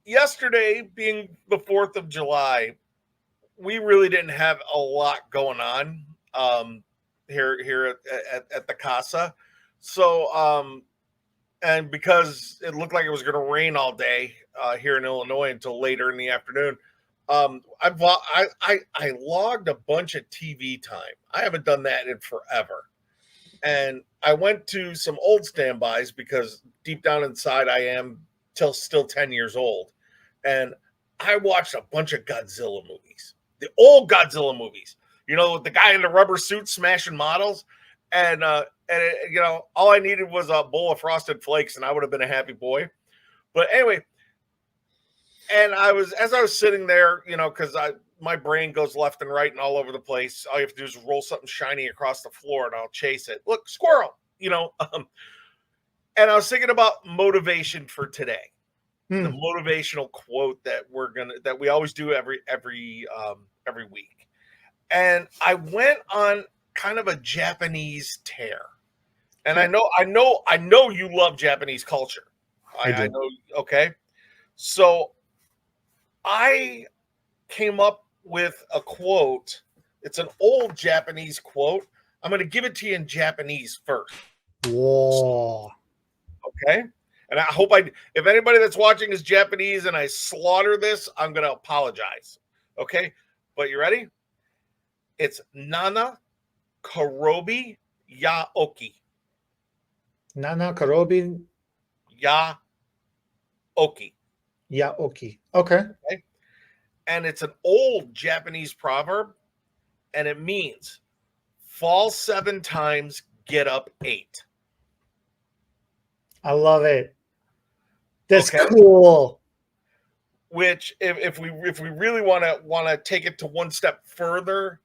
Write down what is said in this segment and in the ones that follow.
yesterday being the 4th of July, we really didn't have a lot going on here at the casa. So and because it looked like it was going to rain all day here in Illinois until later in the afternoon, I logged a bunch of TV time. I haven't done that in forever, and I went to some old standbys because deep down inside I am still 10 years old, and I watched a bunch of Godzilla movies, the old Godzilla movies. You know, with the guy in the rubber suit smashing models, all I needed was a bowl of Frosted Flakes, and I would have been a happy boy. But anyway, and as I was sitting there, because my brain goes left and right and all over the place. All you have to do is roll something shiny across the floor, and I'll chase it. Look, squirrel, and I was thinking about motivation for today. The motivational quote that we always do every week. And I went on kind of a Japanese tear. And I know you love Japanese culture. I know. Okay. So I came up with a quote. It's an old Japanese quote. I'm going to give it to you in Japanese first. Whoa. Okay. And I hope if anybody that's watching is Japanese and I slaughter this, I'm going to apologize. Okay. But you ready? It's Nana Karobi Ya Oki. Nana Karobi Ya Oki. Ya Oki. Okay. And it's an old Japanese proverb, and it means fall 7 times, get up 8. I love it. That's cool. Which, if we really want to take it to one step further,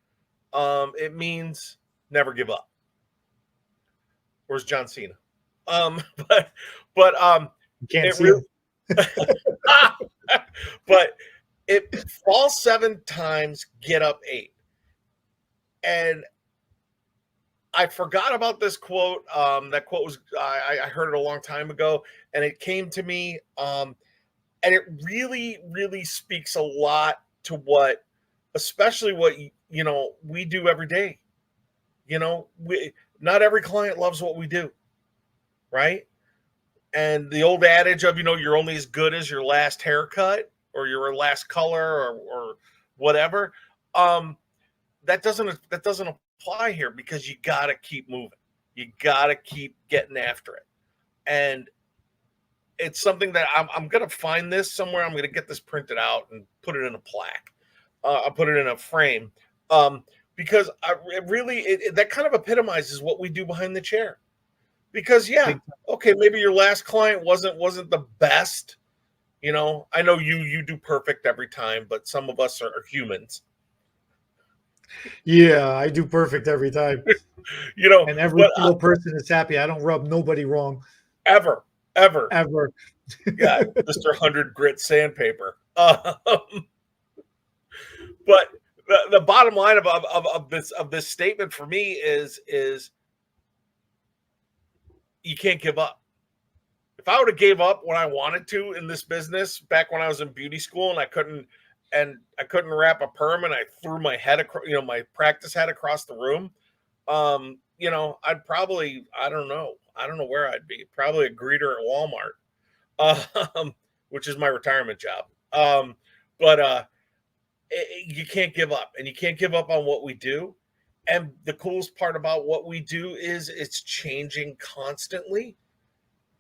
it means never give up. Where's John Cena? But can't see him. But it fall 7 times, get up 8. And I forgot about this quote. That quote was I heard it a long time ago, and it came to me. And it really, really speaks a lot to especially what we do every day. Not every client loves what we do, right? And the old adage of you're only as good as your last haircut or your last color or whatever. That doesn't apply here, because you got to keep moving. You got to keep getting after it. And it's something that I'm going to find this somewhere. I'm going to get this printed out and put it in a plaque. I'll put it in a frame. Because that kind of epitomizes what we do behind the chair. Because okay, maybe your last client wasn't the best. I know you do perfect every time, but some of us are humans. Yeah, I do perfect every time. And every single person is happy. I don't rub nobody wrong. Ever. Yeah, Mr. 100 grit sandpaper. But the bottom line of this statement for me is you can't give up. If I would have gave up when I wanted to in this business back when I was in beauty school and I couldn't wrap a perm and I threw my head across, my practice head across the room, I'd probably, I don't know where I'd be. Probably a greeter at Walmart, which is my retirement job. You can't give up, and you can't give up on what we do. And the coolest part about what we do is it's changing constantly.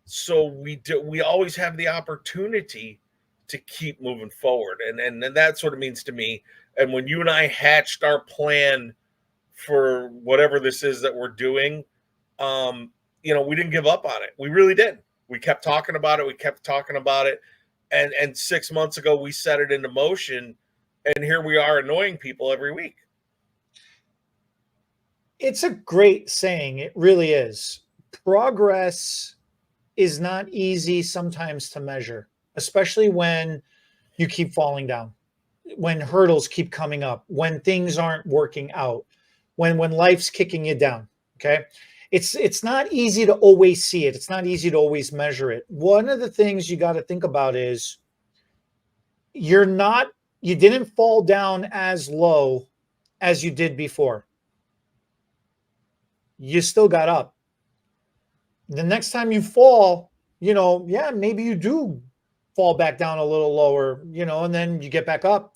So we always have the opportunity to keep moving forward. And that's what it means to me. And when you and I hatched our plan for whatever this is that we're doing, we didn't give up on it. We really didn't. We kept talking about it. And 6 months ago, we set it into motion. And here we are annoying people every week. It's a great saying. It really is. Progress is not easy sometimes to measure, especially when you keep falling down, when hurdles keep coming up, when things aren't working out, when life's kicking you down. Okay. It's not easy to always see it. It's not easy to always measure it. One of the things you got to think about is you didn't fall down as low as you did before. You still got up. The next time you fall, maybe you do fall back down a little lower, and then you get back up.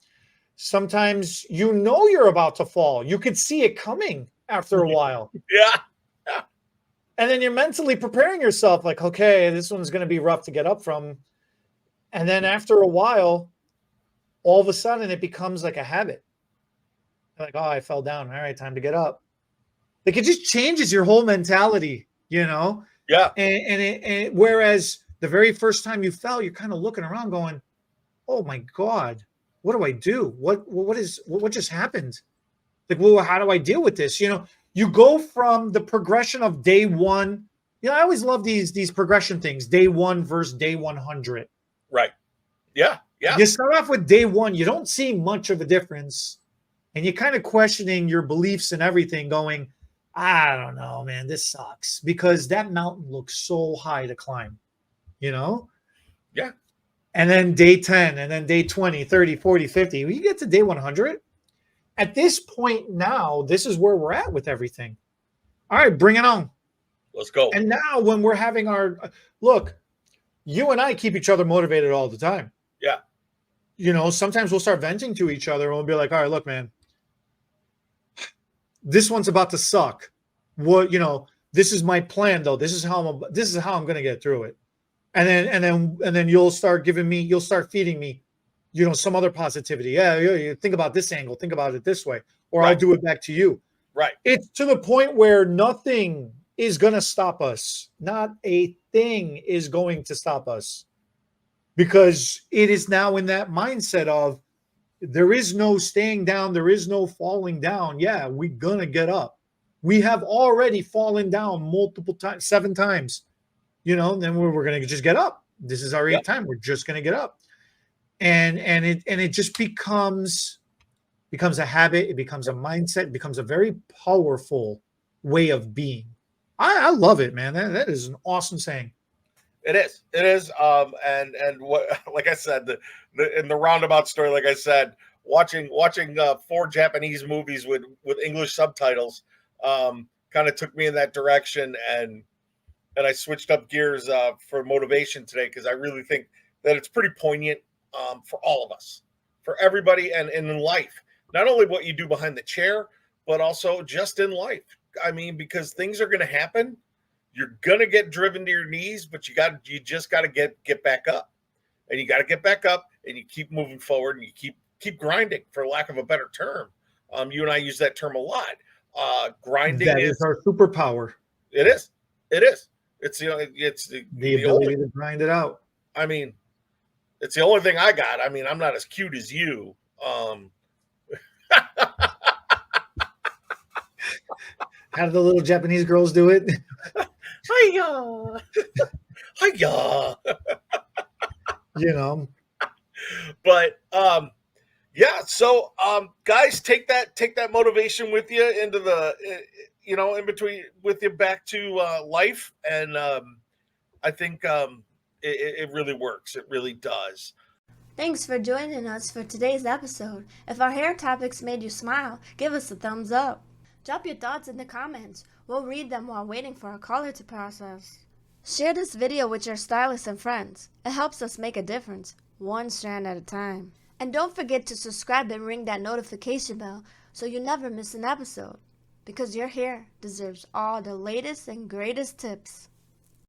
Sometimes you're about to fall. You could see it coming after a while. Yeah. And then you're mentally preparing yourself like, okay, this one's going to be rough to get up from. And then after a while, all of a sudden it becomes like a habit. Like, oh, I fell down. All right, time to get up. Like it just changes your whole mentality, Yeah. And whereas the very first time you fell, you're kind of looking around going, oh my God, what do I do? What just happened? Like, well, how do I deal with this? You go from the progression of day one. I always love these progression things. Day one versus day 100. Right. Yeah. Yeah. You start off with day one. You don't see much of a difference. And you're kind of questioning your beliefs and everything going, I don't know, man, this sucks. Because that mountain looks so high to climb, Yeah. And then day 10, and then day 20, 30, 40, 50. When you get to day 100, at this point now, this is where we're at with everything. All right, bring it on. Let's go. And now when we're having look, you and I keep each other motivated all the time. Yeah. Sometimes we'll start venting to each other and we'll be like, all right, look, man, this one's about to suck. This is my plan though. This is how I'm going to get through it. And then you'll start feeding me, some other positivity. Yeah, you think about this angle, think about it this way, or Right. I'll do it back to you. Right. It's to the point where nothing is going to stop us. Not a thing is going to stop us, because it is now in that mindset of there is no staying down. There is no falling down. Yeah, we're going to get up. We have already fallen down multiple times, 7 times, then we're going to just get up. This is our 8th time. We're just going to get up. And it just becomes a habit. It becomes a mindset. It becomes a very powerful way of being. I love it, man. That is an awesome saying. It is. And what, like I said, in the roundabout story, like I said, watching 4 Japanese movies with English subtitles, kind of took me in that direction, and I switched up gears for motivation today, because I really think that it's pretty poignant for all of us, for everybody, and in life. Not only what you do behind the chair, but also just in life. I mean, because things are going to happen. You're going to get driven to your knees, but you just got to get back up. And you got to get back up, and you keep moving forward, and you keep grinding, for lack of a better term. You and I use that term a lot. Grinding is our superpower. It is. It's it's the ability to grind it out. I mean, it's the only thing I got. I mean, I'm not as cute as you. How do the little Japanese girls do it? Hiya. Hiya. But yeah, so guys, take that motivation with you into the in between, with you back to life, and I think it really works. It really does. Thanks for joining us for today's episode. If our hair topics made you smile, give us a thumbs up. Drop your thoughts in the comments. We'll read them while waiting for our caller to process. Share this video with your stylists and friends. It helps us make a difference, one strand at a time. And don't forget to subscribe and ring that notification bell so you never miss an episode. Because your hair deserves all the latest and greatest tips.